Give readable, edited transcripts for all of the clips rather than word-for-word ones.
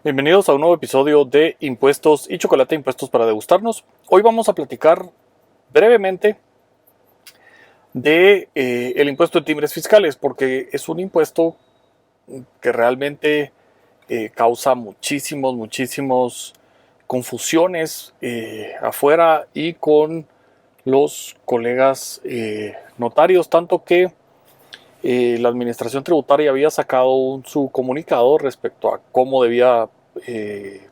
Bienvenidos a un nuevo episodio de Impuestos y Chocolate, Impuestos para Degustarnos. Hoy vamos a platicar brevemente de el impuesto de timbres fiscales, porque es un impuesto que realmente causa muchísimos confusiones afuera y con los colegas notarios, tanto que la administración tributaria había sacado su comunicado respecto a cómo debía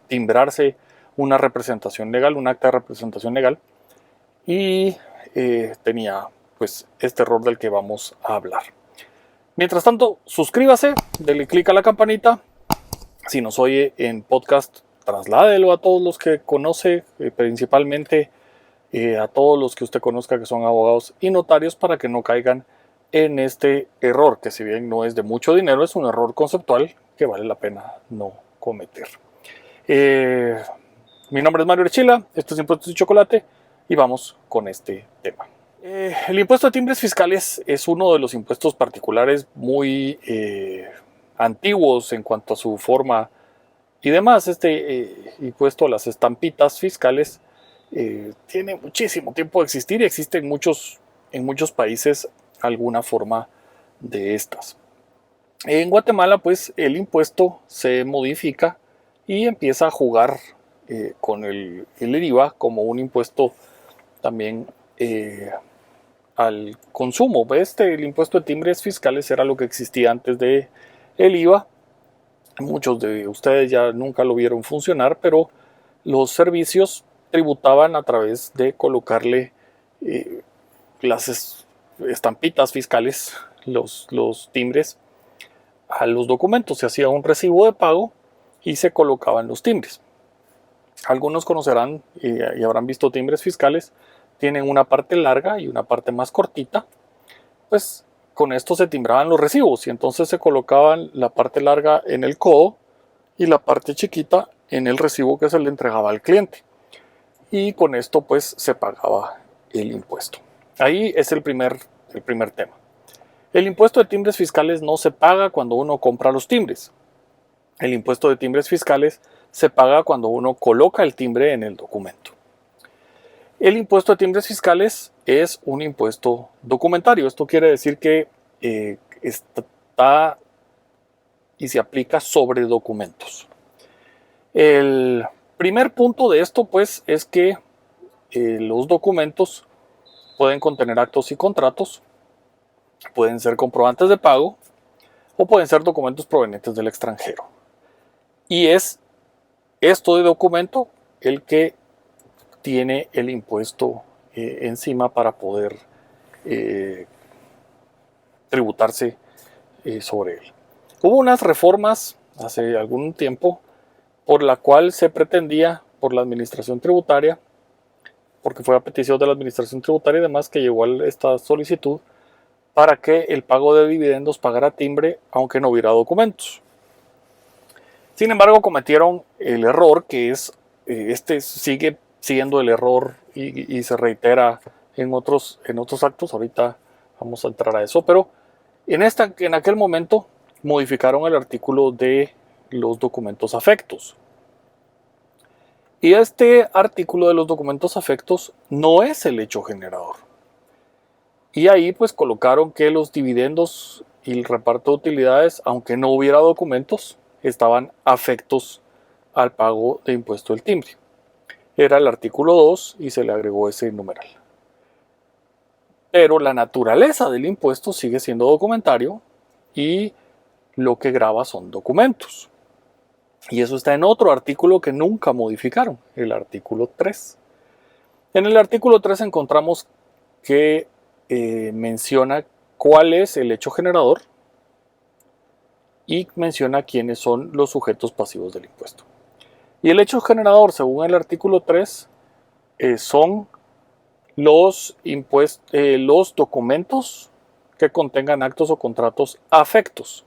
timbrarse una representación legal, un acta de representación legal, y tenía pues este error del que vamos a hablar. Mientras tanto, suscríbase, denle clic a la campanita. Si nos oye en podcast, trasládelo a todos los que conoce, principalmente a todos los que usted conozca que son abogados y notarios, para que no caigan en este error, que si bien no es de mucho dinero, es un error conceptual que vale la pena no cometer. Mi nombre es Mario Archila, esto es Impuestos y Chocolate, y vamos con este tema. El impuesto de timbres fiscales es uno de los impuestos particulares muy antiguos en cuanto a su forma y demás. Este impuesto a las estampitas fiscales tiene muchísimo tiempo de existir y existe en muchos países alguna forma de estas. En Guatemala, pues el impuesto se modifica y empieza a jugar con el IVA como un impuesto también al consumo. El impuesto de timbres fiscales era lo que existía antes de el IVA. Muchos de ustedes ya nunca lo vieron funcionar, pero los servicios tributaban a través de colocarle las estampitas fiscales, los timbres, a los documentos. Se hacía un recibo de pago y se colocaban los timbres. Algunos conocerán y habrán visto timbres fiscales. Tienen una parte larga y una parte más cortita. Pues con esto se timbraban los recibos y entonces se colocaban la parte larga en el codo y la parte chiquita en el recibo que se le entregaba al cliente. Y con esto pues se pagaba el impuesto. Ahí es el primer tema. El impuesto de timbres fiscales no se paga cuando uno compra los timbres. El impuesto de timbres fiscales se paga cuando uno coloca el timbre en el documento. El impuesto de timbres fiscales es un impuesto documentario. Esto quiere decir que está y se aplica sobre documentos. El primer punto de esto pues es que los documentos pueden contener actos y contratos, pueden ser comprobantes de pago o pueden ser documentos provenientes del extranjero. Y es esto de documento el que tiene el impuesto encima para poder tributarse sobre él. Hubo unas reformas hace algún tiempo por la cual se pretendía por la administración tributaria, porque fue a petición de la administración tributaria y demás que llegó a esta solicitud, para que el pago de dividendos pagara timbre aunque no hubiera documentos. Sin embargo, cometieron el error que es, este sigue siendo el error y se reitera en otros actos. Ahorita vamos a entrar a eso, pero en aquel momento modificaron el artículo de los documentos afectos. Y este artículo de los documentos afectos no es el hecho generador. Y ahí pues colocaron que los dividendos y el reparto de utilidades, aunque no hubiera documentos, estaban afectos al pago de impuesto del timbre. Era el artículo 2 y se le agregó ese numeral. Pero la naturaleza del impuesto sigue siendo documentario y lo que grava son documentos. Y eso está en otro artículo que nunca modificaron, el artículo 3. En el artículo 3 encontramos que menciona cuál es el hecho generador y menciona quiénes son los sujetos pasivos del impuesto. Y el hecho generador, según el artículo 3, son los documentos que contengan actos o contratos afectos.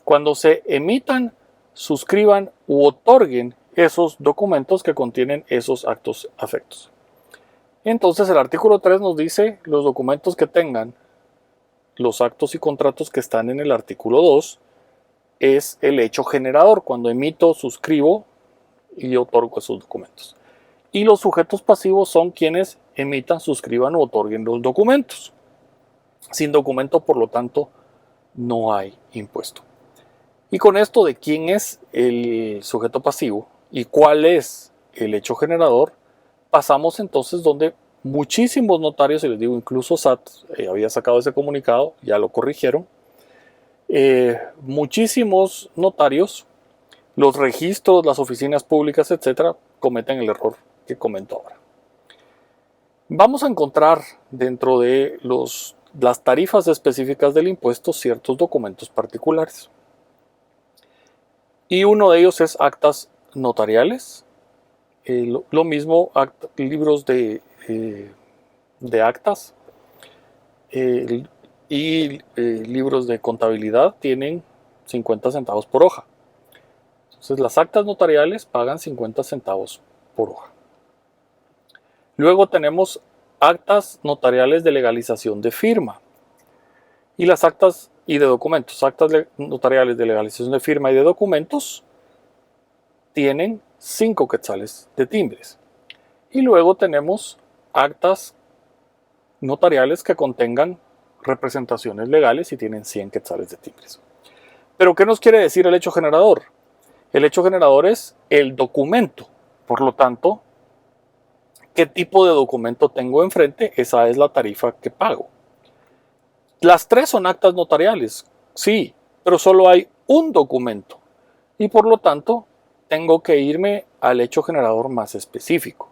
Cuando se emitan, suscriban u otorguen esos documentos que contienen esos actos afectos. Entonces el artículo 3 nos dice los documentos que tengan los actos y contratos que están en el artículo 2 es el hecho generador, cuando emito, suscribo y otorgo esos documentos. Y los sujetos pasivos son quienes emitan, suscriban o otorguen los documentos. Sin documento, por lo tanto, no hay impuesto. Y con esto de quién es el sujeto pasivo y cuál es el hecho generador, pasamos entonces donde muchísimos notarios, y les digo, incluso SAT había sacado ese comunicado, ya lo corrigieron, muchísimos notarios, los registros, las oficinas públicas, etcétera, cometen el error que comento ahora. Vamos a encontrar dentro de las tarifas específicas del impuesto ciertos documentos particulares. Y uno de ellos es actas notariales, lo mismo libros de actas y libros de contabilidad tienen 50 centavos por hoja. Entonces las actas notariales pagan 50 centavos por hoja. Luego tenemos actas notariales de legalización de firma y las actas y de documentos. Actas notariales de legalización de firma y de documentos tienen 5 quetzales de timbres. Y luego tenemos actas notariales que contengan representaciones legales y tienen 100 quetzales de timbres. ¿Pero qué nos quiere decir el hecho generador? El hecho generador es el documento. Por lo tanto, ¿qué tipo de documento tengo enfrente? Esa es la tarifa que pago. Las tres son actas notariales, sí, pero solo hay un documento. Y por lo tanto, tengo que irme al hecho generador más específico.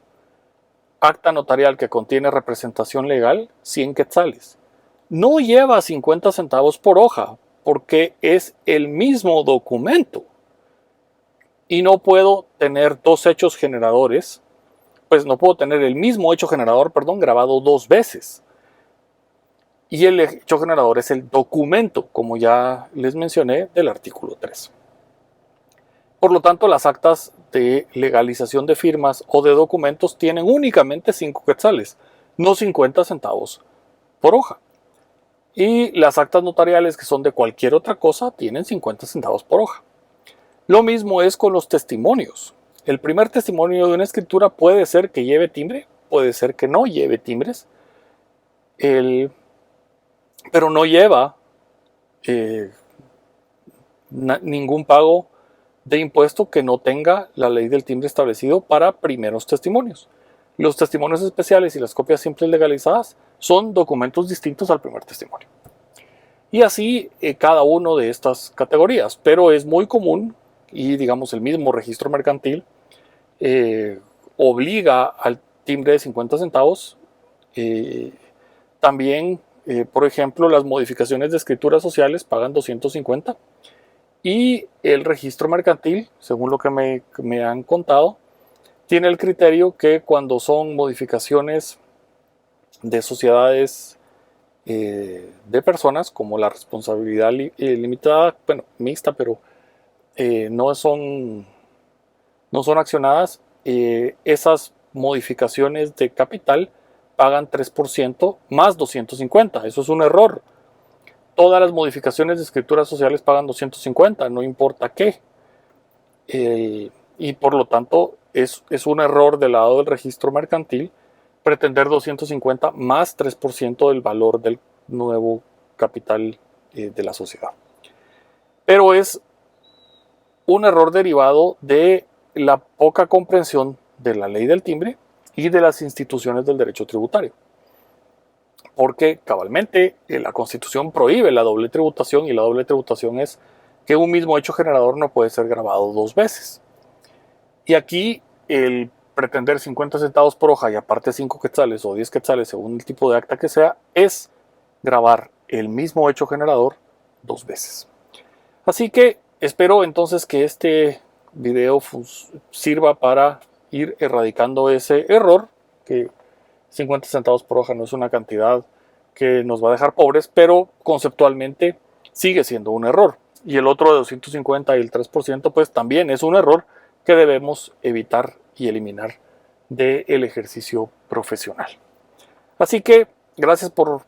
Acta notarial que contiene representación legal, 100 quetzales. No lleva 50 centavos por hoja, porque es el mismo documento. Y no puedo tener dos hechos generadores, pues no puedo tener el mismo hecho generador, grabado dos veces. Y el hecho generador es el documento, como ya les mencioné, del artículo 3. Por lo tanto, las actas de legalización de firmas o de documentos tienen únicamente 5 quetzales, no 50 centavos por hoja. Y las actas notariales, que son de cualquier otra cosa, tienen 50 centavos por hoja. Lo mismo es con los testimonios. El primer testimonio de una escritura puede ser que lleve timbre, puede ser que no lleve timbres, pero no lleva ningún pago de impuesto que no tenga la ley del timbre establecido para primeros testimonios. Los testimonios especiales y las copias simples legalizadas son documentos distintos al primer testimonio. Y así cada uno de estas categorías, pero es muy común y digamos el mismo registro mercantil obliga al timbre de 50 centavos. También, por ejemplo, las modificaciones de escrituras sociales pagan 250 y el registro mercantil, según lo que me han contado, tiene el criterio que cuando son modificaciones de sociedades de personas, como la responsabilidad limitada, bueno, mixta, pero no son accionadas, esas modificaciones de capital pagan 3% más 250. Eso es un error. Todas las modificaciones de escrituras sociales pagan 250, no importa qué. Y por lo tanto es un error del lado del registro mercantil pretender 250 más 3% del valor del nuevo capital de la sociedad. Pero es un error derivado de la poca comprensión de la ley del timbre y de las instituciones del derecho tributario. Porque cabalmente la Constitución prohíbe la doble tributación y la doble tributación es que un mismo hecho generador no puede ser grabado dos veces. Y aquí el pretender 50 centavos por hoja y aparte 5 quetzales o 10 quetzales según el tipo de acta que sea es grabar el mismo hecho generador dos veces. Así que espero entonces que este video sirva para ir erradicando ese error, que 50 centavos por hoja no es una cantidad que nos va a dejar pobres, pero conceptualmente sigue siendo un error. Y el otro de 250 y el 3% pues también es un error que debemos evitar y eliminar del ejercicio profesional. Así que gracias por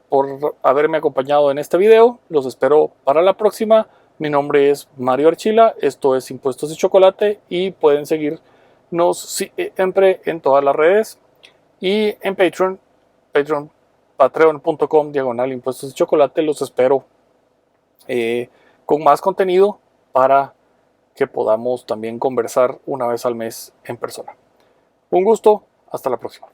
haberme acompañado en este video. Los espero para la próxima. Mi nombre es Mario Archila, esto es Impuestos y Chocolate y pueden seguirnos siempre en todas las redes y en Patreon, patreon.com/impuestos y chocolate. Los espero con más contenido para que podamos también conversar una vez al mes en persona. Un gusto, hasta la próxima.